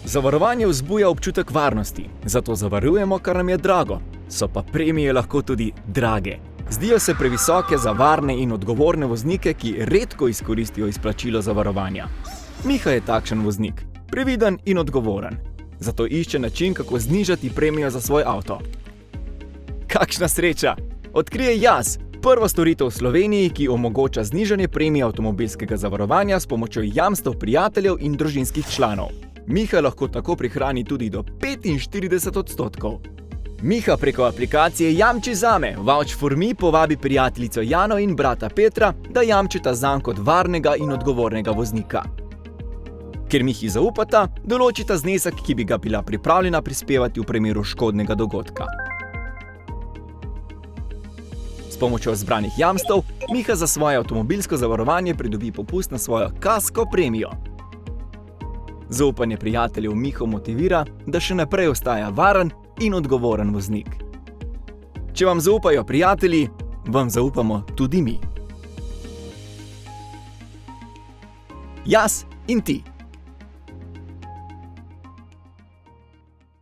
Zavarovanje vzbuja občutek varnosti, zato zavarujemo, kar nam je drago. So pa premije lahko tudi drage. Zdijo se previsoke za varne in odgovorne voznike, ki redko izkoristijo izplačilo zavarovanja. Miha je takšen voznik, previden in odgovoren. Zato išče način, kako znižati premijo za svoj avto. Kakšna sreča! Odkrije Jaz, prva storitev v Sloveniji, ki omogoča znižanje premije avtomobilskega zavarovanja s pomočjo jamstev prijateljev in družinskih članov. Miha lahko tako prihrani tudi do 45%. Miha preko aplikacije Jamči zame Vouch4Me povabi prijateljico Jano in brata Petra, da jamčita zanj kot varnega in odgovornega voznika. Ker Mihi zaupata, določita znesek, ki bi ga bila pripravljena prispevati v primeru škodnega dogodka. S pomočjo zbranih jamstev Miha za svoje avtomobilsko zavarovanje pridobi popust na svojo kasko premijo. Zaupanje prijateljev Miho motivira, da še naprej ostaja varen in odgovoren voznik. Če vam zaupajo prijatelji, vam zaupamo tudi mi. Jaz in ti.